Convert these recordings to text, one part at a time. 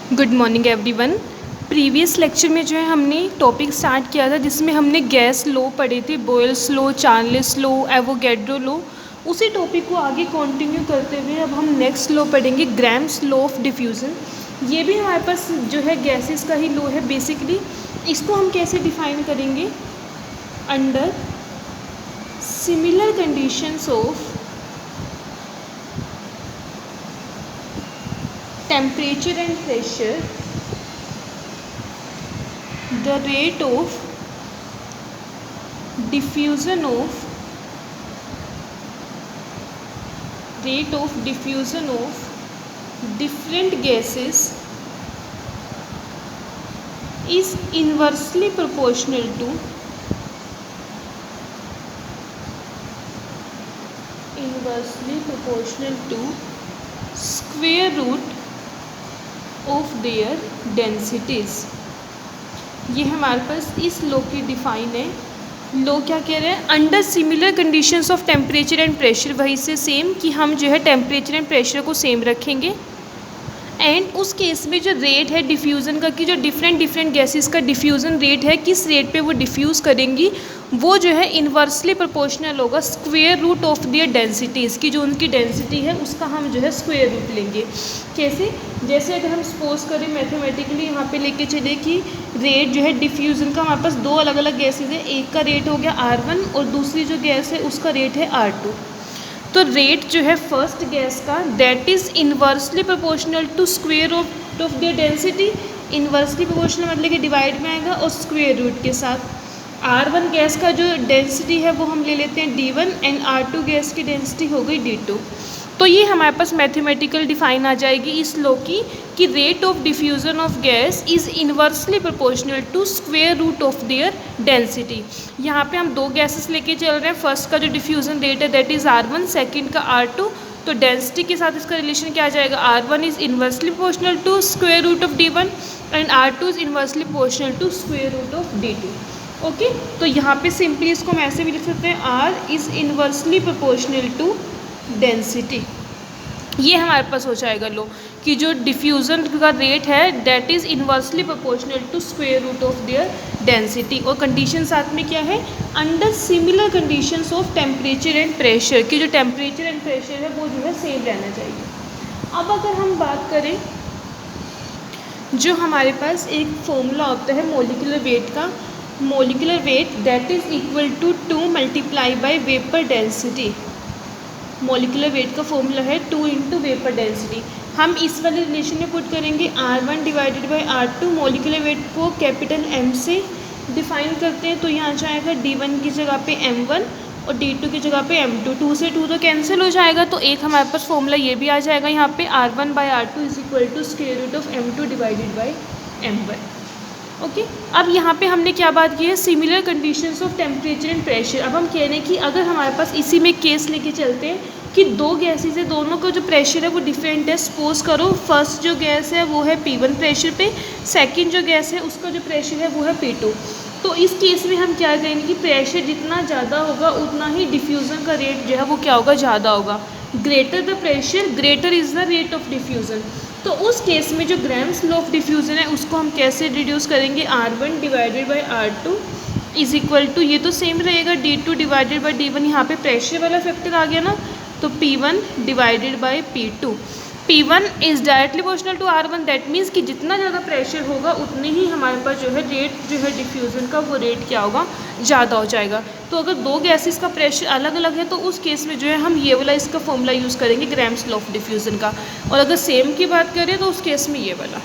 Good morning everyone. Previous lecture में जो है हमने टॉपिक स्टार्ट किया था जिसमें हमने गैस लॉ पढ़े थे, Boyle's law, Charles law, Avogadro law. उसी टॉपिक को आगे कंटिन्यू करते हुए अब हम नेक्स्ट लॉ पढ़ेंगे, ग्राम्स लॉ ऑफ डिफ्यूज़न। ये भी हमारे पास जो है गैसेस का ही लॉ है बेसिकली। इसको हम कैसे डिफाइन करेंगे? Under similar conditions of temperature and pressure, the rate of diffusion of different gases is inversely proportional to square root of their densities. ये हमारे पास इस लॉ की डिफाइन है। लॉ क्या कह रहे हैं? Under similar conditions of temperature and pressure, वही से सेम कि हम जो है टेम्परेचर एंड प्रेशर को सेम रखेंगे। एंड उस केस में जो रेट है डिफ्यूज़न का, कि जो डिफरेंट गैसेस का डिफ्यूज़न रेट है, किस रेट पे वो डिफ्यूज़ करेंगी, वो जो है इन्वर्सली प्रोपोर्शनल होगा square root of their densities, की जो उनकी डेंसिटी है उसका हम जो है स्क्वायर रूट लेंगे। कैसे? जैसे अगर हम सपोज करें मैथमेटिकली यहाँ पे लेके चले कि रेट जो है डिफ्यूज़न का, हमारे पास दो अलग अलग गैसेज है, एक का रेट हो गया R1 और दूसरी जो गैस है उसका रेट है R2। तो रेट जो है फर्स्ट गैस का that is inversely proportional to square root of their density. Inversely proportional मतलब कि डिवाइड में आएगा और स्क्वायर रूट के साथ। R1 गैस का जो डेंसिटी है वो हम ले लेते हैं D1 एंड R2 गैस की डेंसिटी हो गई D2। तो ये हमारे पास मैथमेटिकल डिफाइन आ जाएगी इस लॉ की कि rate of diffusion of gas is inversely proportional to square root of their density. यहाँ पे हम दो गैसेस लेके चल रहे हैं। फर्स्ट का जो डिफ्यूज़न रेट है दैट इज़ R1, सेकंड का R2। तो डेंसिटी के साथ इसका रिलेशन क्या आ जाएगा? R1 is inversely proportional to square root of D1 and R2 is inversely proportional to square root of D2। Okay, तो यहाँ पे सिंपली इसको हम ऐसे भी लिख सकते हैं, R is inversely proportional to density. ये हमारे पास हो जाएगा लो कि जो डिफ्यूज़न का रेट है that is inversely proportional to square root of their density. और कंडीशन साथ में क्या है? Under similar conditions of temperature and pressure, कि जो टेम्परेचर एंड प्रेशर है वो जो है सेम रहना चाहिए। अब अगर हम बात करें, जो हमारे पास एक फॉर्मूला होता है मॉलिक्यूलर वेट का, molecular weight that is equal to 2 multiply by vapour density. Molecular weight का फॉर्मूला है 2 इंटू वेपर डेंसिटी। हम इस वाले रिलेशन में पुट करेंगे R1 divided by R2। Molecular weight को कैपिटल M से डिफाइन करते हैं, तो यहाँ जाएगा D1 की जगह पे M1 और D2 की जगह पे M2। 2 से 2 तो कैंसिल हो जाएगा, तो एक हमारे पास फॉर्मूला ये भी आ जाएगा यहाँ पे R1 by R2 is equal to square root of M2 divided by M1। Okay, अब यहाँ पे हमने क्या बात की है? Similar conditions of temperature and pressure. अब हम कह रहे हैं कि अगर हमारे पास इसी में केस लेके चलते हैं कि दो गैसेस है, दोनों का जो प्रेशर है वो डिफरेंट है। सपोज करो फर्स्ट जो गैस है वो है P1 प्रेशर पे, सेकंड जो गैस है उसका जो प्रेशर है वो है P2। तो इस केस में हम क्या करेंगे कि प्रेशर जितना ज़्यादा होगा उतना ही डिफ्यूज़न का रेट जो है वो क्या होगा? ज़्यादा होगा। Greater the pressure greater is the rate of diffusion. तो उस केस में जो ग्राम्स लॉ ऑफ डिफ्यूज़न है उसको हम कैसे रिड्यूस करेंगे? R1 divided by R2 is equal to, ये तो सेम रहेगा, D2 डिवाइडेड बाई D1। यहाँ पे प्रेशर वाला फैक्टर आ गया ना, तो P1 divided by P2। P1 is directly proportional to R1, that means कि जितना ज़्यादा प्रेशर होगा उतने ही हमारे पास जो है रेट जो है डिफ्यूज़न का वो रेट क्या होगा? ज़्यादा हो जाएगा। तो अगर दो गैसेस का प्रेशर अलग अलग है तो उस केस में जो है हम ये वाला इसका फॉर्मूला यूज़ करेंगे ग्राम्स लॉ ऑफ डिफ्यूज़न का, और अगर सेम की बात करें तो उस केस में ये वाला।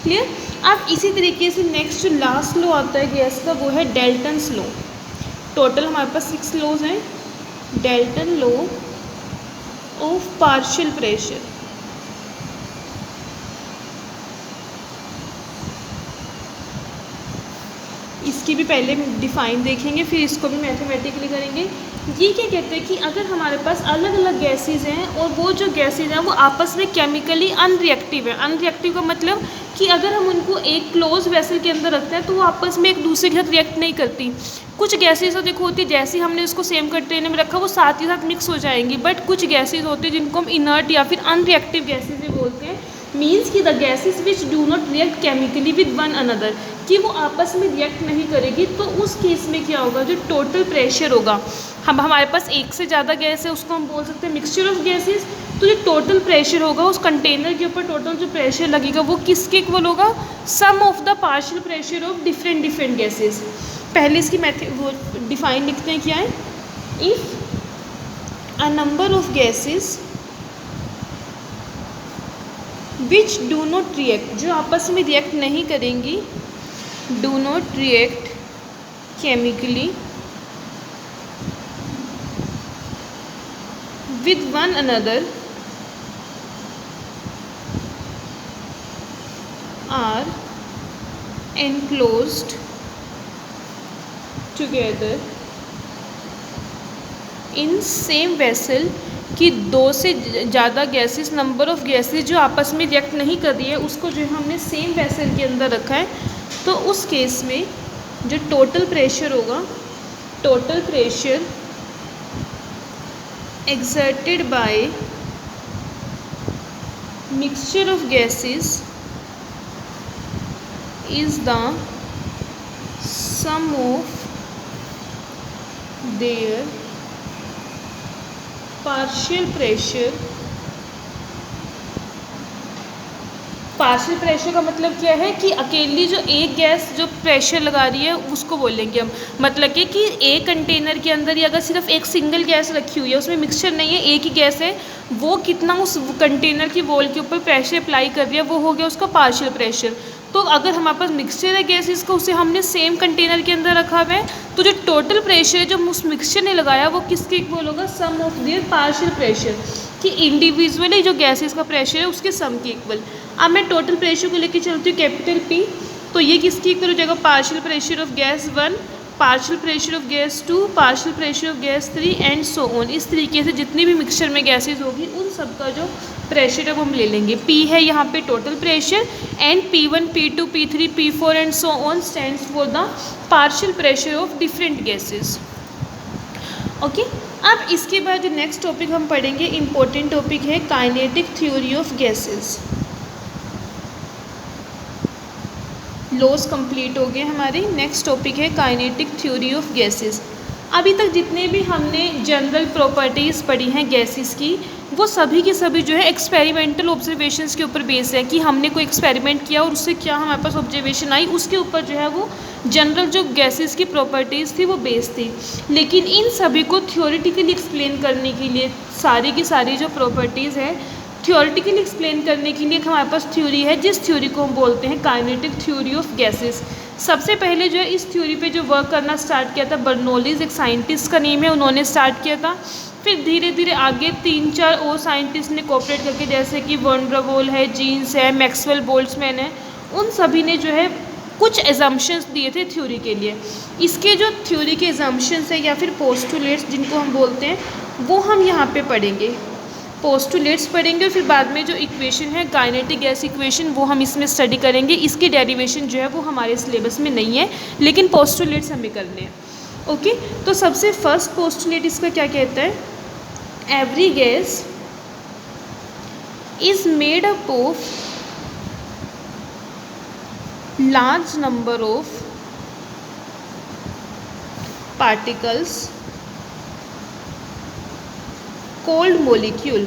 क्लियर? अब इसी तरीके से नेक्स्ट जो लास्ट लॉ आता है गैस का वो है डेल्टन्स लॉ। टोटल हमारे पास 6 लॉज हैं। Dalton law of partial pressure. इसकी भी पहले डिफाइन देखेंगे, फिर इसको भी मैथमेटिकली करेंगे। ये क्या कहते हैं कि अगर हमारे पास अलग अलग गैसेज हैं और वो जो गैसेज हैं वो आपस में केमिकली अनरिएक्टिव है। अनरिएक्टिव का मतलब कि अगर हम उनको एक क्लोज वेसल के अंदर रखते हैं तो वो आपस में एक दूसरे के साथ रिएक्ट नहीं करती। कुछ गैसेज तो देखो होती है जैसे हमने उसको सेम कंटेनर में रखा वो साथ ही साथ मिक्स हो जाएंगी, बट कुछ गैसेज होती है जिनको हम इनर्ट या फिर अनरिएक्टिव गैसेज भी बोलते हैं, मीन्स कि the gases which do not react chemically with one another, कि वो आपस में रिएक्ट नहीं करेगी। तो उस केस में क्या होगा, जो टोटल प्रेशर होगा, हमारे पास एक से ज़्यादा गैस है, उसको हम बोल सकते हैं मिक्सचर ऑफ गैसेस। तो जो टोटल प्रेशर होगा उस कंटेनर के ऊपर, टोटल जो प्रेशर लगेगा वो किसके इक्वल होगा, sum of the partial pressure of different different gases. पहले इसकी मेथड वो डिफाइन लिखते हैं, क्या है, if a number of gases which do not react, जो आपस में रिएक्ट नहीं करेंगी, do not react chemically with one another are enclosed together in same vessel, कि दो से ज़्यादा गैसेस, नंबर ऑफ़ गैसेस जो आपस में रिएक्ट नहीं कर रही है उसको जो है हमने सेम वेसल के अंदर रखा है। तो उस केस में जो टोटल प्रेशर होगा, total pressure exerted by mixture of gases is the sum of their partial pressure। Partial pressure का मतलब क्या है कि अकेली जो एक गैस जो प्रेशर लगा रही है उसको बोलेंगे हम, मतलब कि एक कंटेनर के अंदर ही अगर सिर्फ एक सिंगल गैस रखी हुई है, उसमें मिक्सचर नहीं है, एक ही गैस है, वो कितना उस कंटेनर की वॉल के ऊपर प्रेशर अप्लाई कर रही है, वो हो गया उसका पार्शियल प्रेशर। तो अगर हमारे पास मिक्सचर है गैसेस का, उसे हमने सेम कंटेनर के अंदर रखा हुआ है, तो जो टोटल प्रेशर है जो उस मिक्सचर ने लगाया वो किसके इक्वल होगा, sum of their partial pressure, कि इंडिविजुअली जो गैसेस का प्रेशर है उसके सम के इक्वल। अब मैं टोटल प्रेशर को लेके चलती हूँ कैपिटल P, तो ये किसके इक्वल हो जाएगा, partial pressure of gas 1, partial pressure of gas 2, partial pressure of gas 3 and so on. इस तरीके से जितनी भी मिक्सचर में गैसेज होगी उन सब का जो प्रेशर है वो हम ले लेंगे। P है यहाँ पे total pressure, and P1, P2, P3, P4 and so on stands for the partial pressure of different gases. Okay, अब इसके बाद जो नेक्स्ट टॉपिक हम पढ़ेंगे, इम्पोर्टेंट टॉपिक है kinetic theory of gases. Laws complete हो गए हमारे। नेक्स्ट टॉपिक है काइनेटिक थ्योरी ऑफ गैसेस। अभी तक जितने भी हमने जनरल प्रॉपर्टीज़ पढ़ी हैं गैसेस की, वो सभी के सभी जो है एक्सपेरिमेंटल ऑब्जर्वेशंस के ऊपर बेस है, कि हमने कोई एक्सपेरिमेंट किया और उससे क्या हमारे पास ऑब्जर्वेशन आई, उसके ऊपर जो है वो जनरल जो गैसेस की प्रॉपर्टीज़ थी वो बेस थी। लेकिन इन सभी को थ्योरेटिकली एक्सप्लेन करने के लिए, सारी की सारी जो प्रॉपर्टीज़ है थ्योरेटिकली एक्सप्लेन करने के लिए हमारे पास थ्योरी है, जिस थ्योरी को हम बोलते हैं काइनेटिक थ्योरी ऑफ गैसेस। सबसे पहले जो है इस थ्योरी पे जो वर्क करना स्टार्ट किया था बर्नौलीज, एक साइंटिस्ट का नेम है, उन्होंने स्टार्ट किया था। फिर धीरे धीरे आगे 3-4 और साइंटिस्ट ने कोऑपरेट करके, जैसे कि वॉन ब्रावोल है, जीन्स है, मैक्सवेल बोल्ट्जमैन है, उन सभी ने जो है कुछ एजम्पशंस दिए थे थ्योरी के लिए। इसके जो थ्योरी के एजम्पशंस है या फिर पोस्टुलेट्स जिनको हम बोलते हैं, वो हम यहाँ पे पढ़ेंगे। पोस्टुलेट्स पढ़ेंगे और फिर बाद में जो इक्वेशन है काइनेटिक गैस इक्वेशन, वो हम इसमें स्टडी करेंगे। इसकी डेरिवेशन जो है वो हमारे सिलेबस में नहीं है, लेकिन पोस्टुलेट्स हमें करने हैं। ओके, तो सबसे फर्स्ट पोस्टुलेट इसका क्या कहता है, every gas is made up of large number of particles cold molecule,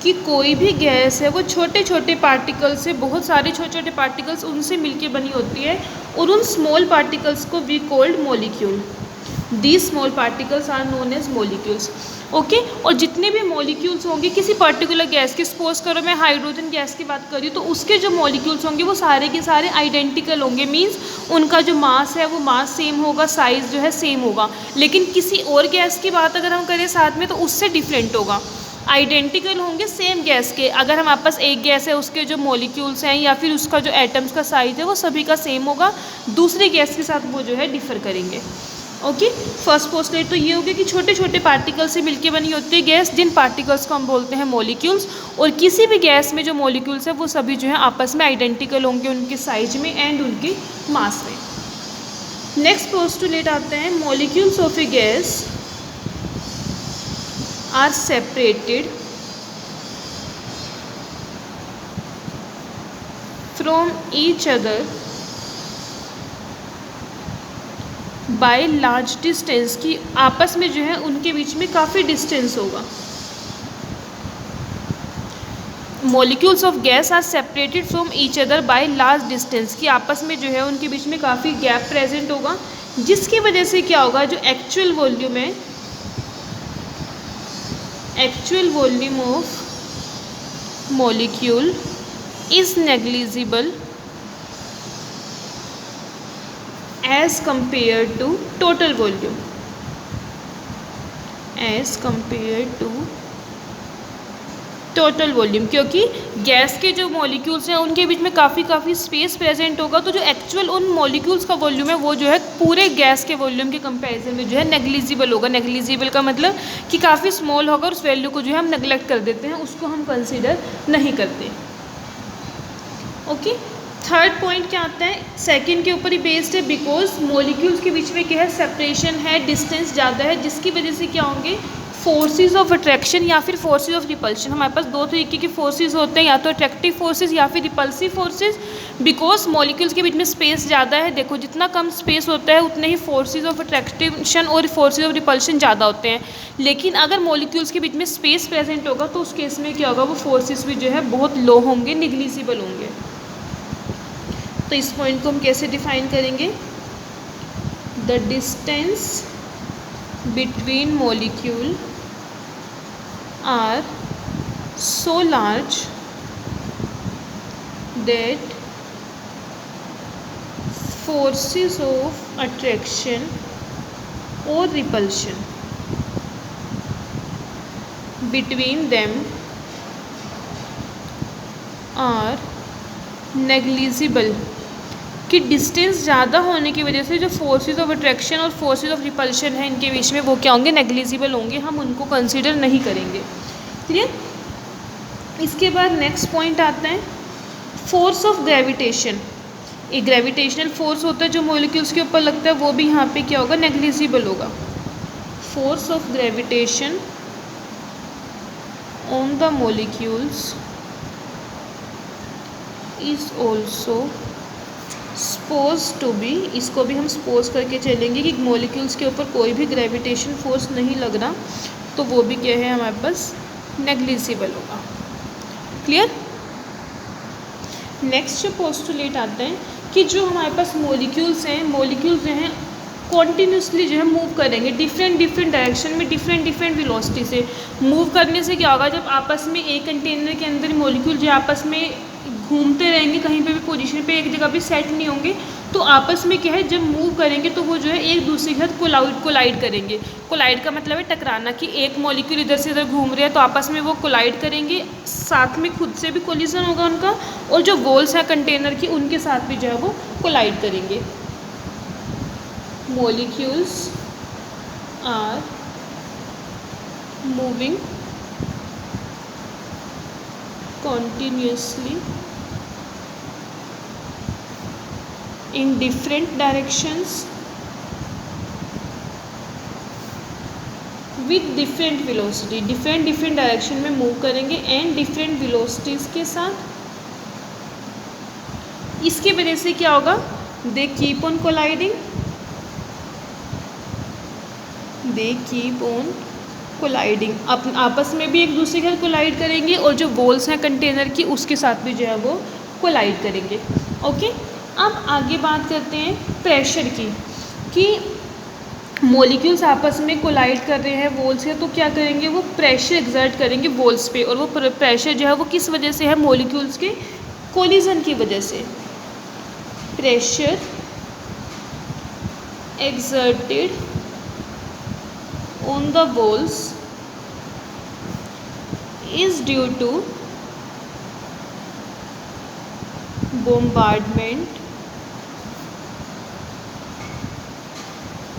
कि कोई भी गैस है वो छोटे छोटे पार्टिकल्स से, बहुत सारे छोटे छोटे पार्टिकल्स उनसे मिलके बनी होती है, और उन स्मॉल पार्टिकल्स को we called molecule. These small particles are known as molecules. Okay, और जितने भी मॉलिक्यूल्स होंगे किसी पर्टिकुलर गैस के, सपोज करो मैं हाइड्रोजन गैस की बात कर रही हूँ, तो उसके जो मॉलिक्यूल्स होंगे वो सारे के सारे आइडेंटिकल होंगे, मीन्स उनका जो मास है वो मास सेम होगा, साइज़ जो है सेम होगा। लेकिन किसी और गैस की बात अगर हम करें साथ में, तो उससे डिफरेंट होगा, आइडेंटिकल होंगे सेम गैस के। अगर हमारे पास एक गैस है, उसके जो मॉलिक्यूल्स हैं या फिर उसका जो एटम्स का साइज़ है वो सभी का सेम होगा, दूसरी गैस के साथ वो जो है डिफ़र करेंगे। ओके, फर्स्ट पोस्टुलेट तो ये हो गया कि छोटे छोटे पार्टिकल से मिलके बनी होती है गैस, जिन पार्टिकल्स को हम बोलते हैं मॉलिक्यूल्स, और किसी भी गैस में जो मॉलिक्यूल्स है वो सभी जो है आपस में आइडेंटिकल होंगे उनके साइज में एंड उनके मास में। नेक्स्ट पोस्टुलेट आते हैं, molecules of a gas are separated from each other by large distance, की आपस में जो है उनके बीच में काफ़ी डिस्टेंस होगा। Molecules of gas are separated from each other by large distance, की आपस में जो है उनके बीच में काफ़ी गैप प्रेजेंट होगा, जिसकी वजह से क्या होगा, जो एक्चुअल वॉल्यूम है, actual volume of molecule is negligible as compare to total volume, as compare to total volume, क्योंकि गैस के जो मॉलिक्यूल्स हैं उनके बीच में काफ़ी स्पेस प्रेजेंट होगा, तो जो एक्चुअल उन मॉलिक्यूल्स का वॉल्यूम है वो जो है पूरे गैस के वॉल्यूम के कंपैरिजन में जो है नेग्लिजिबल होगा। नेग्लिजिबल का मतलब कि काफ़ी स्मॉल होगा और उस वैल्यू को जो है हम नेग्लेक्ट कर देते हैं, उसको हम कंसिडर नहीं करते। ओके, थर्ड पॉइंट क्या आता है, सेकंड के ऊपर ही बेस्ड है, बिकॉज मॉलिक्यूल्स के बीच में क्या है, सेपरेशन है, डिस्टेंस ज़्यादा है, जिसकी वजह से क्या होंगे, फोर्सेस ऑफ अट्रैक्शन या फिर फोर्सेस ऑफ रिपल्शन। हमारे पास दो तरीके के फोर्सेस होते हैं, या तो अट्रैक्टिव फोर्सेस या फिर रिपल्सिव फोर्सेस। बिकॉज मॉलिक्यूल्स के बीच में स्पेस ज़्यादा है, देखो जितना कम स्पेस होता है उतने ही फोर्सेस ऑफ अट्रैक्शन और फोर्सेस ऑफ रिपल्शन ज़्यादा होते हैं। लेकिन अगर मॉलिक्यूल्स के बीच में स्पेस प्रेजेंट होगा तो उस केस में क्या होगा, वो फोर्सेस भी जो है बहुत लो होंगे, निग्लिजिबल होंगे। तो इस पॉइंट को हम कैसे डिफाइन करेंगे, the distance between molecule are so large that forces of attraction or repulsion between them are negligible, कि डिस्टेंस ज़्यादा होने की वजह से जो फोर्सेस ऑफ अट्रैक्शन और फोर्सेस ऑफ रिपल्शन है इनके बीच में वो क्या होंगे, नेग्लिजिबल होंगे, हम उनको कंसीडर नहीं करेंगे। क्लियर। इसके बाद नेक्स्ट पॉइंट आता है फोर्स ऑफ ग्रेविटेशन। एक ग्रेविटेशनल फोर्स होता है जो मॉलिक्यूल्स के ऊपर लगता है, वो भी यहाँ पे क्या होगा, नेग्लिजिबल होगा। Force of gravitation on the molecules is also suppose to be, इसको भी हम सपोज करके चलेंगे कि मॉलिक्यूल्स के ऊपर कोई भी ग्रेविटेशन फोर्स नहीं लग रहा, तो वो भी क्या है हमारे पास, नेग्लिजिबल होगा। क्लियर। नेक्स्ट जो पोस्टुलेट आता है कि जो हमारे पास मॉलिक्यूल्स हैं, मॉलिक्यूल्स जो हैं कॉन्टीन्यूसली जो है मूव करेंगे डिफरेंट डायरेक्शन में, डिफरेंट वेलोसिटी से। मूव करने से क्या होगा, जब आपस में एक कंटेनर के अंदर मॉलिक्यूल जो आपस में घूमते रहेंगे, कहीं पे भी पोजीशन पे एक जगह भी सेट नहीं होंगे, तो आपस में क्या है, जब मूव करेंगे तो वो जो है एक दूसरे के साथ कोलाइड करेंगे। कोलाइड का मतलब है टकराना, कि एक मॉलिक्यूल इधर से इधर घूम रहे हैं तो आपस में वो कोलाइड करेंगे, साथ में खुद से भी कोलिजन होगा उनका, और जो वॉल्स हैं कंटेनर की उनके साथ भी जो है वो कोलाइड करेंगे। Molecules are moving continuously in different directions with different velocity, different direction में मूव करेंगे एंड डिफरेंट वेलोसिटीज़ के साथ। इसकी वजह से क्या होगा, they keep on colliding, they keep on colliding, आपस में भी एक दूसरे के साथ कोलाइड करेंगे, और जो वॉल्स हैं कंटेनर की उसके साथ भी जो है वो कोलाइड करेंगे। ओके, अब आगे बात करते हैं प्रेशर की, कि मॉलिक्यूल्स आपस में कोलाइड कर रहे हैं वॉल्स से, तो क्या करेंगे, वो प्रेशर एक्सर्ट करेंगे वॉल्स पे, और वो प्रेशर जो है वो किस वजह से है, मॉलिक्यूल्स के कोलिजन की वजह से। Pressure exerted on the walls is due to bombardment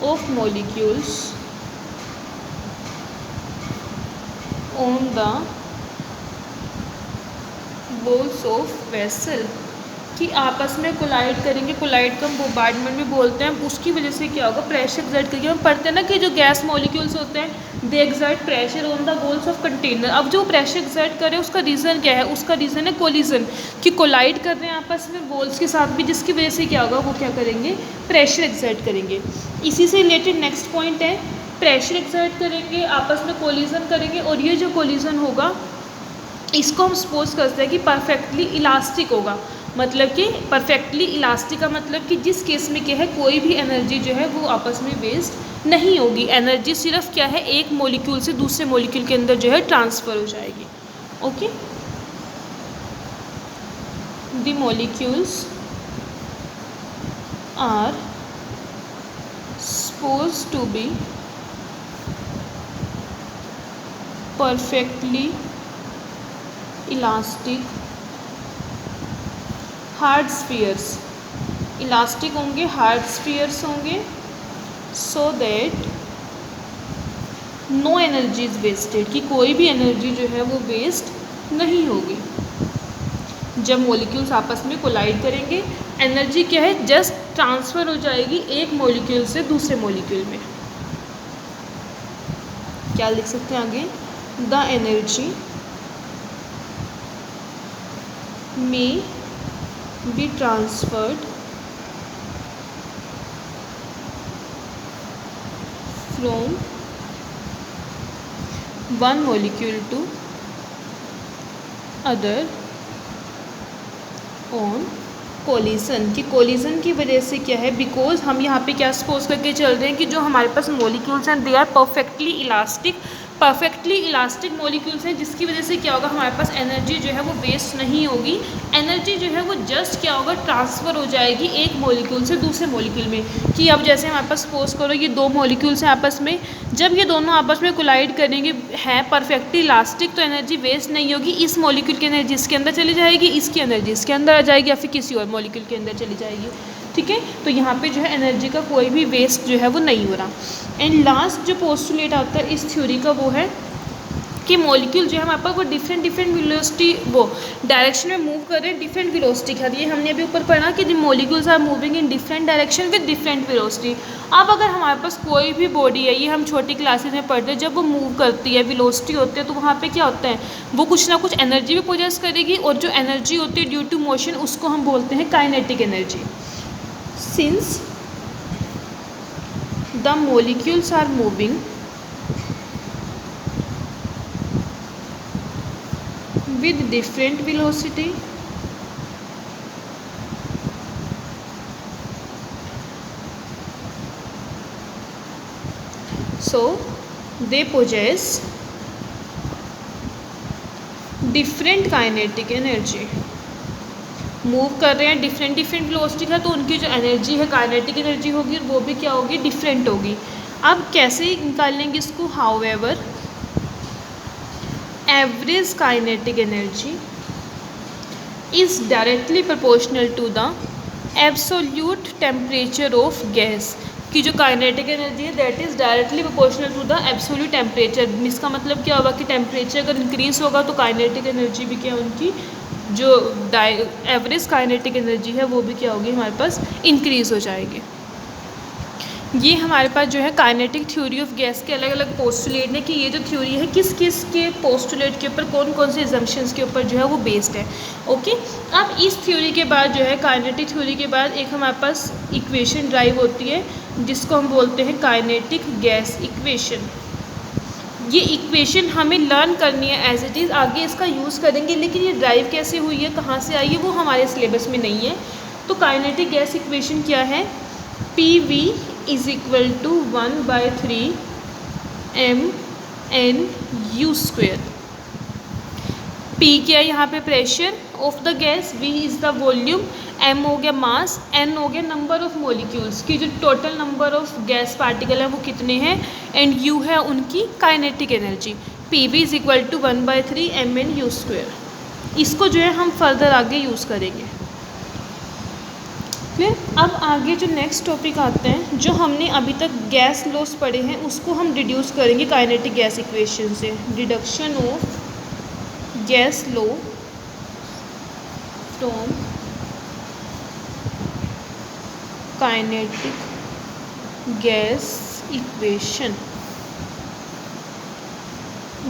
of molecules on the walls of vessel, कि आपस में कोलाइड करेंगे, कोलाइड को हम बोmbardment में बोलते हैं, उसकी वजह से क्या होगा, प्रेशर एक्सर्ट करेंगे। हम पढ़ते हैं ना कि जो गैस मॉलिक्यूल्स होते हैं they exert pressure on the walls of container. अब जो प्रेशर एक्सर्ट करे उसका रीज़न क्या है, उसका रीज़न है कोलिजन, कि कोलाइड कर रहे हैं आपस में वॉल्स के साथ भी, जिसकी वजह से क्या होगा, वो क्या करेंगे, प्रेशर एक्सर्ट करेंगे। इसी से रिलेटेड नेक्स्ट पॉइंट है, प्रेशर एक्सर्ट करेंगे, आपस में कोलिजन करेंगे, और ये जो कोलिजन होगा इसको हम सपोज करते हैं कि परफेक्टली इलास्टिक होगा। मतलब कि परफेक्टली इलास्टिक का मतलब कि जिस केस में क्या है, कोई भी एनर्जी जो है वो आपस में वेस्ट नहीं होगी। एनर्जी सिर्फ क्या है, एक मॉलिक्यूल से दूसरे मॉलिक्यूल के अंदर जो है ट्रांसफ़र हो जाएगी। Okay, the molecules are suppose to be perfectly elastic hard spheres, elastic होंगे, हार्ड स्फीयर्स होंगे, so that no energy is wasted, कि कोई भी एनर्जी जो है वो वेस्ट नहीं होगी। जब मॉलिक्यूल्स आपस में कोलाइड करेंगे, एनर्जी क्या है, जस्ट ट्रांसफ़र हो जाएगी एक मॉलिक्यूल से दूसरे मॉलिक्यूल में। क्या लिख सकते हैं आगे, the energy may be transferred from one molecule to other on collision, कि कोलिजन की वजह से क्या है, बिकॉज हम यहाँ पे क्या सपोज करके चल रहे हैं कि जो हमारे पास मॉलिक्यूल्स हैं they are perfectly elastic, perfectly elastic molecules हैं, जिसकी वजह से क्या होगा, हमारे पास एनर्जी जो है वो वेस्ट नहीं होगी। एनर्जी जो है वो जस्ट क्या होगा, ट्रांसफ़र हो जाएगी एक मॉलिक्यूल से दूसरे मॉलिक्यूल में। कि अब जैसे हमारे पास सपोज करो ये दो मॉलिक्यूल्स हैं आपस में, जब ये दोनों आपस में कोलाइड करेंगे हैं परफेक्टली इलास्टिक, तो एनर्जी वेस्ट नहीं होगी। इस मॉलिक्यूल की एनर्जी इसके अंदर चली जाएगी, इसकी एनर्जी इसके अंदर आ जाएगी, या फिर किसी और मॉलिक्यूल के अंदर चली जाएगी। ठीक है, तो यहाँ पे जो है एनर्जी का कोई भी वेस्ट जो है वो नहीं हो रहा। एंड लास्ट जो पोस्टुलेट आता है इस थ्योरी का वो है कि मॉलिक्यूल जो है हमारे पास वो डिफरेंट वेलोसिटी वो डायरेक्शन में मूव कर रहे हैं, डिफरेंट वेलोसिटी के साथ। ये हमने अभी ऊपर पढ़ा कि the molecules are moving in different direction with different velocity. अब अगर हमारे पास कोई भी बॉडी है, ये हम छोटी क्लासेस में पढ़ते हैं, जब वो मूव करती है, वेलोसिटी होती है, तो वहाँ पे क्या होता है, वो कुछ ना कुछ एनर्जी भी पोजेस करेगी, और जो एनर्जी होती है ड्यू टू मोशन उसको हम बोलते हैं kinetic energy. Since the molecules are moving with different velocity, so they possess different kinetic energy। Move कर रहे हैं डिफरेंट वेलोसिटी का, तो उनकी जो एनर्जी है काइनेटिक एनर्जी होगी, और वो भी क्या होगी, डिफरेंट होगी। अब कैसे निकाल लेंगे इसको, however average kinetic energy is directly proportional to the absolute temperature of gas, की जो काइनेटिक एनर्जी है that is directly proportional to the absolute temperature. इसका मतलब क्या होगा कि टेम्परेचर अगर इंक्रीज़ होगा तो काइनेटिक एनर्जी भी क्या, उनकी जो एवरेज काइनेटिक एनर्जी है वो भी क्या होगी, हमारे पास इंक्रीज़ हो जाएगी। ये हमारे पास जो है काइनेटिक थ्योरी ऑफ गैस के अलग अलग पोस्टुलेट है, कि ये जो थ्योरी है किस किस के पोस्टुलेट के ऊपर, कौन कौन से एजम्पशंस के ऊपर जो है वो बेस्ड है। ओके, अब इस थ्योरी के बाद जो है काइनेटिक थ्योरी के बाद एक हमारे पास इक्वेशन ड्राइव होती है जिसको हम बोलते हैं काइनेटिक गैस इक्वेशन। ये इक्वेशन हमें लर्न करनी है एज इट इज़, आगे इसका यूज़ करेंगे, लेकिन ये ड्राइव कैसे हुई है, कहाँ से आई है, वो हमारे सिलेबस में नहीं है। तो काइनेटिक गैस इक्वेशन क्या है, PV is equal to 1/3 mN/u²। P क्या है यहाँ पे, pressure of the gas, V is the volume, M हो गया मास, N हो गया नंबर ऑफ मॉलिक्यूल्स, की जो total number of gas particle है वो कितने हैं, एंड U है उनकी kinetic energy. PV is equal to 1/3 mN/u²। इसको जो है हम फर्दर आगे यूज़ करेंगे। फिर अब आगे जो नेक्स्ट टॉपिक आते हैं, जो हमने अभी तक गैस लॉस पढ़े हैं उसको हम रिड्यूस करेंगे काइनेटिक गैस इक्वेशन से। Reduction of gas law from kinetic gas equation.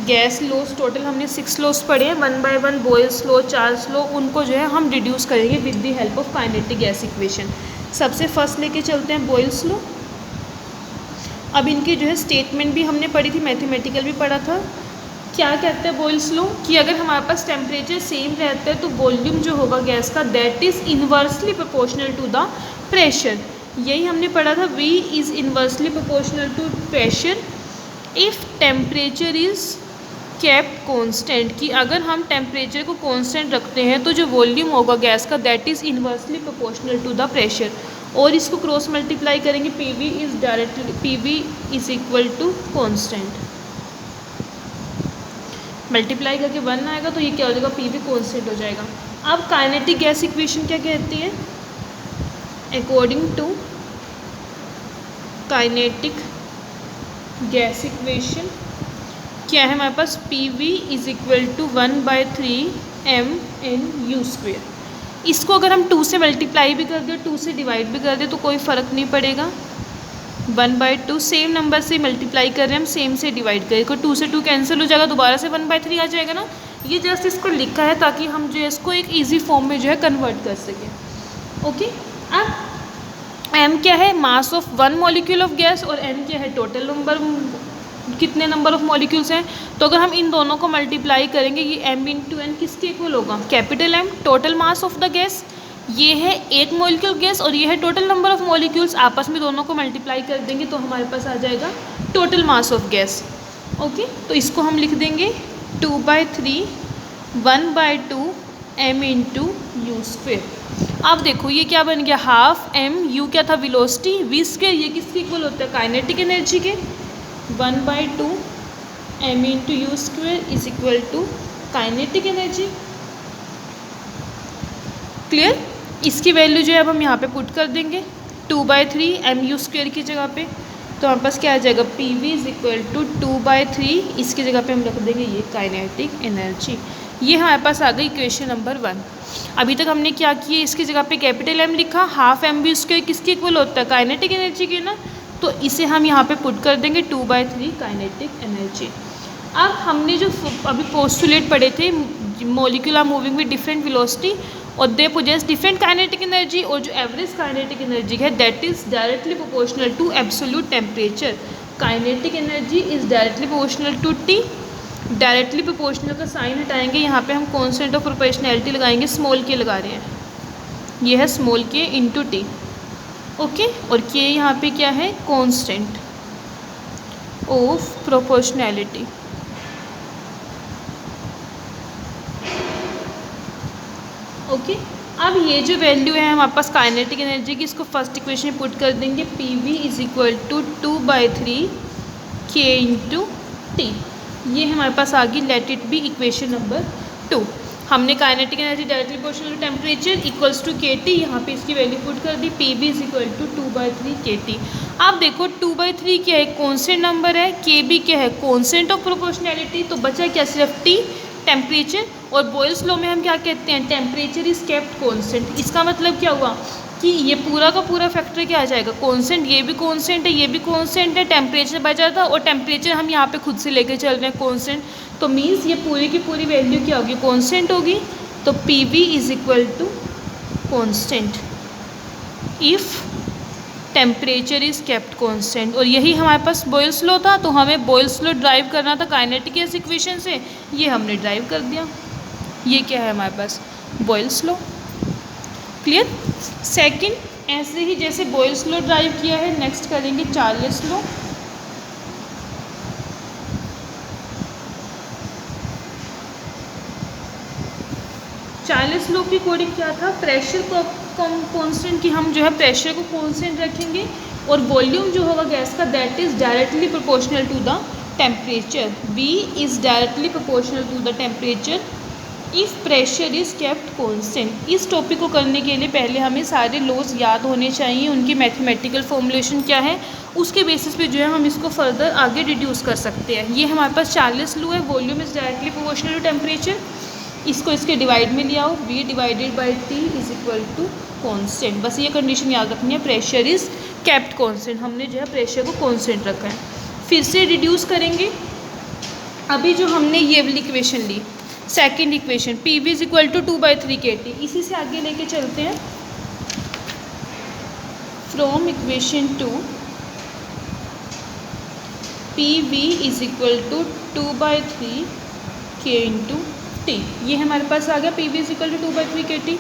Gas laws टोटल हमने 6 लॉस पढ़े हैं, 1 by 1 Boyle's law, Charles law, उनको जो है हम रिड्यूस करेंगे with the help of kinetic gas equation. सबसे फर्स्ट लेके चलते हैं बॉयल्स लॉ। अब इनकी जो है स्टेटमेंट भी हमने पढ़ी थी, मैथमेटिकल भी पढ़ा था। क्या कहते हैं बॉयल्स लॉ कि अगर हमारे पास टेम्परेचर सेम रहता है तो वॉल्यूम जो होगा गैस का that is inversely proportional to the pressure. यही हमने पढ़ा था, V is inversely proportional to pressure if temperature is kept constant, कि अगर हम टेम्परेचर को कांस्टेंट रखते हैं तो जो वॉल्यूम होगा गैस का that is inversely proportional to the pressure. और इसको क्रॉस मल्टीप्लाई करेंगे, PV is equal to constant, multiply करके 1 आएगा तो ये क्या हो जाएगा, PV कांस्टेंट हो जाएगा। अब काइनेटिक गैस इक्वेशन क्या कहती है, according to kinetic gas equation क्या है हमारे पास, PV is equal to 1/3 mNu²। इसको अगर हम 2 से मल्टीप्लाई भी कर दें, 2 से डिवाइड भी कर दें तो कोई फ़र्क नहीं पड़ेगा। 1/2 सेम नंबर से मल्टीप्लाई कर रहे हैं हम, सेम से डिवाइड करें, 2 से 2 कैंसिल हो जाएगा, दोबारा से 1/3 आ जाएगा ना। ये जस्ट इसको लिखा है ताकि हम जो है इसको एक ईजी फॉर्म में जो है कन्वर्ट कर सकें। ओके, अब m क्या है, mass of 1 molecule of gas, और n क्या है, टोटल नंबर, कितने नंबर ऑफ मॉलिक्यूल्स हैं। तो अगर हम इन दोनों को मल्टीप्लाई करेंगे, ये m इंटू n किसके इक्वल होगा, capital M, total mass of the gas. ये है 1 मॉलिक्यूल गैस और ये है टोटल नंबर ऑफ मॉलिक्यूल्स, आपस में दोनों को मल्टीप्लाई कर देंगे तो हमारे पास आ जाएगा total mass of gas. Okay, तो इसको हम लिख देंगे 2/3 1/2 m इंटू u²। अब देखो ये क्या बन गया, हाफ m, u क्या था वेलोसिटी, v², ये किसके इक्वल होता है, काइनेटिक एनर्जी के। 1/2 m into u² is equal to kinetic energy. Clear, इसकी वैल्यू जो है अब हम यहाँ पे पुट कर देंगे 2/3 mu² की जगह पे, तो हमारे पास क्या आ जाएगा, PV इज इक्वल टू 2/3, इसकी जगह पे हम रख देंगे ये काइनेटिक एनर्जी। ये हमारे पास आ गई इक्वेशन नंबर 1। अभी तक हमने क्या किया, इसकी जगह पे कैपिटल M लिखा, हाफ mv² किसके इक्वल होता है, काइनेटिक एनर्जी के ना, तो इसे हम यहाँ पे पुट कर देंगे 2/3 काइनेटिक एनर्जी। अब हमने जो अभी पोस्टुलेट पढ़े थे, molecule are moving with different velocity और they possess different kinetic energy, और जो एवरेज काइनेटिक एनर्जी है that is directly proportional to absolute temperature. Kinetic energy is directly proportional to T। Directly proportional का sign हटाएंगे, यहाँ पे हम constant of proportionality लगाएंगे, स्मॉल के लगा रहे हैं, ये है स्मॉल के इंटू T। ओके, और के यहाँ पे क्या है, कॉन्स्टेंट ऑफ प्रोपोर्शनैलिटी। ओके, अब ये जो वैल्यू है हमारे पास काइनेटिक एनर्जी की, इसको फर्स्ट इक्वेशन में पुट कर देंगे, PV is equal to 2/3 K into T। ये हमारे पास आ गई, let it be equation number 2। हमने kinetic energy directly proportional to temperature equals to KT, यहाँ पे इसकी वैल्यू पुट कर दी, PV is equal to 2/3 KT। आप देखो 2/3 क्या है, कॉन्स्टेंट नंबर है, KB क्या है, कॉन्स्टेंट ऑफ प्रोपोर्शनैलिटी, तो बचा क्या, सिर्फ T टेम्परेचर। और बॉयल्स लॉ में हम क्या कहते हैं, टेम्परेचर इज़ केप्ट कांस्टेंट। इसका मतलब क्या हुआ कि ये पूरा का पूरा फैक्टर क्या आ जाएगा, कांस्टेंट, ये भी कांस्टेंट है, ये भी कांस्टेंट है, टेम्परेचर बचा था और टेम्परेचर हम यहाँ पे खुद से लेके चल रहे हैं कांस्टेंट, तो मीन्स ये पूरी की पूरी वैल्यू क्या होगी, कांस्टेंट होगी। तो PV is equal to constant if temperature is kept constant. और यही हमारे पास बॉयल्स लॉ था, तो हमें बॉयल्स लॉ ड्राइव करना था काइनेटिक गैस इक्वेशन से, ये हमने ड्राइव कर दिया। ये क्या है हमारे पास, बॉयल्स लॉ। क्लियर। सेकंड, ऐसे ही जैसे बॉयल्स लॉ ड्राइव किया है, नेक्स्ट करेंगे चार्ल्स लॉ। चार्ल्स लॉ के अकॉर्डिंग क्या था, प्रेशर को कांस्टेंट, कि हम जो है प्रेशर को कांस्टेंट रखेंगे और वॉल्यूम जो होगा गैस का that is directly proportional to the temperature. V is directly proportional to the temperature if pressure is kept constant. इस टॉपिक को करने के लिए पहले हमें सारे लॉज याद होने चाहिए, उनकी मैथमेटिकल फॉर्मुलेशन क्या है, उसके बेसिस पे जो है हम इसको फर्दर आगे रिड्यूस कर सकते हैं। ये हमारे पास चार्ल्स लॉ है, volume is directly proportional to temperature. इसको इसके डिवाइड में लिया आओ, V divided by T is equal to constant. बस ये कंडीशन याद रखनी है, प्रेशर इज केप्ट कॉन्स्टेंट, हमने जो है प्रेशर को कॉन्स्टेंट रखा है। फिर से रिड्यूस करेंगे, अभी जो हमने ये वाली इक्वेशन ली, second equation PV is equal to 2/3 kT, इसी से आगे लेके चलते हैं। From equation 2 PV is equal to 2/3 K into T, ये हमारे पास आ गया PV is equal to 2/3 kT।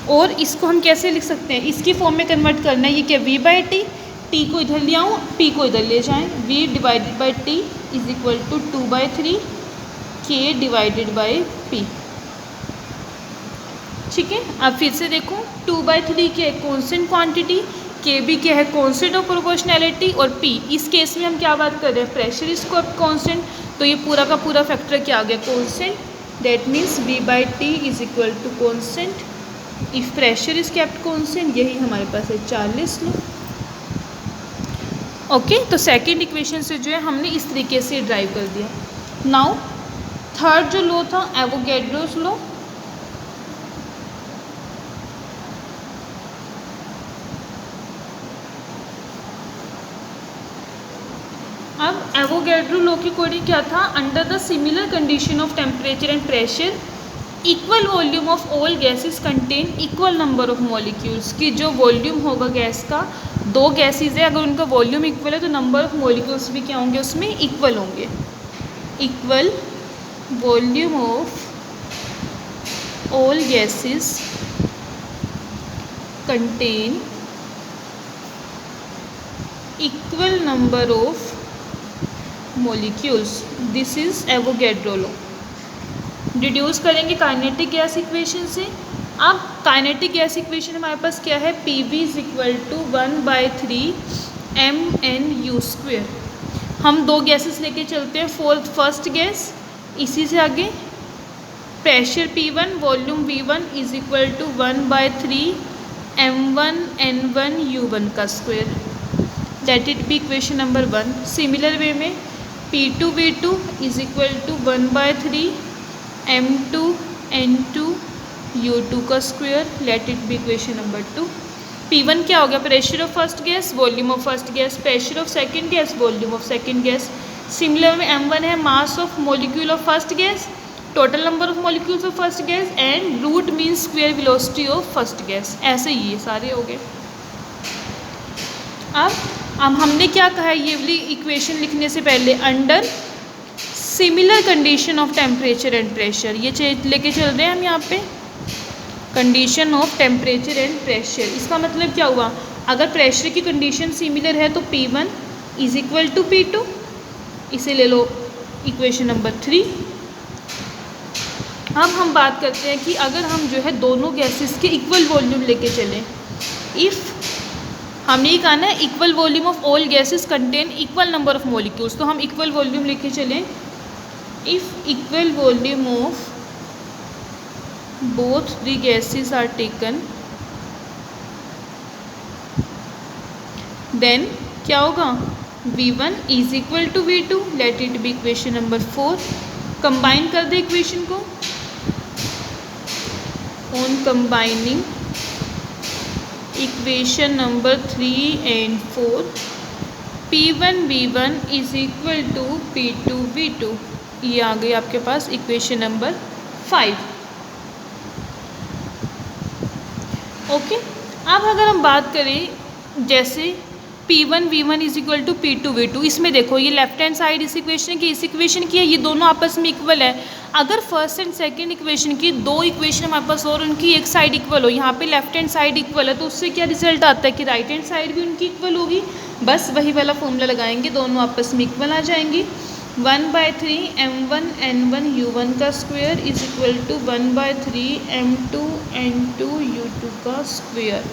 और इसको हम कैसे लिख सकते हैं, इसकी फॉर्म में कन्वर्ट करना है, ये क्या V/T, T को इधर ले आऊँ, P को इधर ले जाएं, V divided by T is equal to 2/3 K divided by P। ठीक है, अब फिर से देखो 2/3 क्या है कॉन्स्टेंट क्वांटिटी, K भी क्या है कॉन्स्टेंट ऑफ प्रोपोर्शनैलिटी, और P इस केस में हम क्या बात कर रहे हैं, प्रेशर इज कॉन्स्टेंट, तो ये पूरा का पूरा फैक्टर क्या आ गया constant. That means V/T is equal to constant if pressure is kept constant, यही हमारे पास है 40 लो। ओके, तो सेकेंड इक्वेशन से जो है हमने इस तरीके से ड्राइव कर दिया। नाउ थर्ड जो लॉ था एवोगैड्रोस लॉ, अब एवोगैड्रो लॉ के अकॉर्डिंग क्या था, under the similar condition of temperature and pressure equal volume of all gases contain equal number of molecules, की जो वॉल्यूम होगा गैस का, दो गैसेस है अगर उनका वॉल्यूम इक्वल है तो नंबर ऑफ मॉलिक्यूल्स भी क्या होंगे उसमें इक्वल होंगे। Equal volume of all gases contain equal number of molecules, this is Avogadro law. Deduce करेंगे काइनेटिक गैस इक्वेशन से। अब काइनेटिक गैस इक्वेशन हमारे पास क्या है, PV is equal to 1/3 mNu²। हम दो गैसेस लेके चलते हैं, फर्स्ट गैस, इसी से आगे pressure P1 volume V1 is equal to 1/3 m1n1u1 का square, let it be equation number 1। Similar way में P2 V2 is equal to 1/3 m2n2u2 का square, let it be equation number 2। P1 क्या हो गया, pressure of first gas, volume of first gas, pressure of second gas, volume of second gas. Similar में m1 है mass of molecule of first gas, total number of molecules of first gas, and root means square velocity of first gas. ऐसे ही ये सारे हो गए। अब हमने क्या कहा है, ये वाली इक्वेशन लिखने से पहले under similar condition of temperature and pressure, ये लेके चल रहे हैं हम यहाँ पे, condition of temperature and pressure. इसका मतलब क्या हुआ, अगर प्रेशर की कंडीशन सिमिलर है तो P1 is equal to P2, इसे ले लो इक्वेशन नंबर 3। अब हम बात करते हैं कि अगर हम जो है दोनों गैसेस के इक्वल वॉल्यूम लेके चलें, इफ़ हमने ये कहा ना equal volume of all gases contain equal number of molecules, तो हम इक्वल वॉल्यूम लेके चलें। If equal volume of both the gases are taken, then क्या होगा, V1 is equal to V2, let it be equation number 4। Combine कर दे equation को, on combining equation number 3 and 4, P1 V1 is equal to P2 V2, ये आ गई आपके पास equation number 5। Okay, अब अगर हम बात करें जैसे P1 V1 is equal to P2 V2, इसमें देखो ये लेफ्ट हैंड साइड इस इक्वेशन की, इस इक्वेशन की है, ये दोनों आपस में इक्वल है। अगर फर्स्ट एंड सेकंड इक्वेशन की दो इक्वेशन हमारे पास और उनकी एक साइड इक्वल हो, यहाँ पे लेफ्ट हैंड साइड इक्वल है, तो उससे क्या रिजल्ट आता है कि राइट हैंड साइड भी उनकी इक्वल होगी। बस वही वाला फॉर्मूला लगाएंगे, दोनों आपस में इक्वल आ जाएंगी। 1/3 m1n1u1 का square is equal to 1/3 m2n2u2 का स्क्वायर,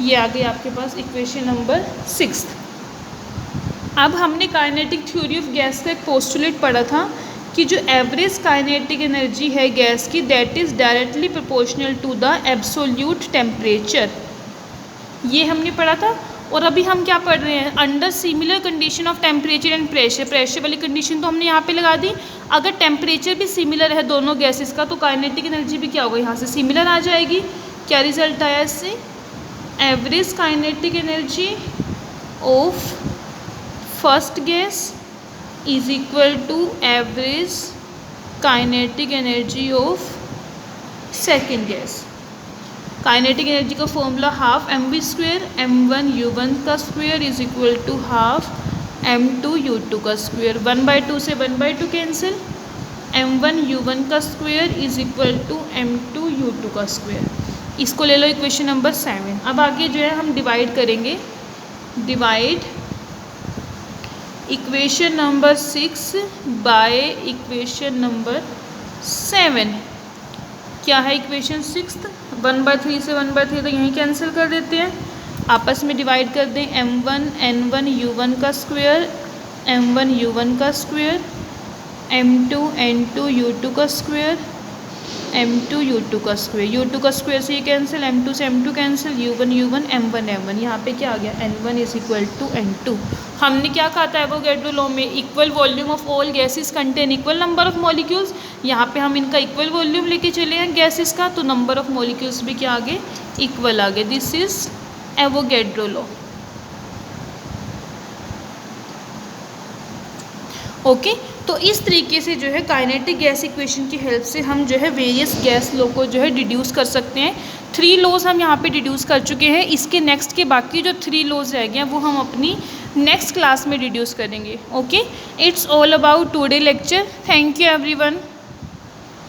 ये आ गई आपके पास इक्वेशन नंबर 6। अब हमने काइनेटिक थ्योरी ऑफ गैस का एक पोस्टुलेट पढ़ा था कि जो एवरेज काइनेटिक एनर्जी है गैस की, that is directly proportional to the absolute temperature, ये हमने पढ़ा था। और अभी हम क्या पढ़ रहे हैं, under similar condition of temperature and pressure. Pressure वाली कंडीशन तो हमने यहाँ पे लगा दी। अगर टेम्परेचर भी सिमिलर है दोनों गैसेस का तो काइनेटिक एनर्जी भी क्या होगा, यहाँ से सिमिलर आ जाएगी। क्या रिजल्ट आया इससे, average kinetic energy of first gas is equal to average kinetic energy of second gas. Kinetic energy का फॉर्मूला हाफ mv² m1u1 का square is equal to half m2u2 का स्क्वायर। 1/2 से 1/2 कैंसिल, m1u1 का square is equal to m2u2 का square. इसको ले लो equation number 7। अब आगे जो है हम डिवाइड करेंगे, divide equation number 6 by equation number 7। क्या है इक्वेशन 6, 1/3 से 1/3 तो यहीं कैंसिल कर देते हैं, आपस में डिवाइड कर दें। m1 n1u1 का स्क्वायर m1u1 का स्क्वायर, m2 n2u2 का स्क्वायर, m2u2 का स्क्वायर। u2 का स्क्वायर से ये कैंसिल, m2 से m2 cancel, u1 u1 m1 m1। यहाँ पे क्या आ गया, n1 is equal to n2। हमने क्या कहा था एवोगैड्रो लॉ में, equal volume of all gases contain equal number of molecules. यहाँ पे हम इनका इक्वल वॉल्यूम लेके चले हैं गैसेस का, तो नंबर ऑफ मॉलिक्यूल्स भी क्या आ गए, इक्वल आ गए। This is Avogadro law. Okay, तो इस तरीके से जो है काइनेटिक गैस इक्वेशन की हेल्प से हम जो है वेरियस गैस लॉ को जो है डिड्यूस कर सकते हैं। 3 लॉज हम यहाँ पे डिड्यूस कर चुके हैं। इसके नेक्स्ट के बाकी जो 3 लॉज रह गए हैं वो हम अपनी नेक्स्ट क्लास में डिड्यूस करेंगे। Okay, it's all about today lecture. Thank you everyone.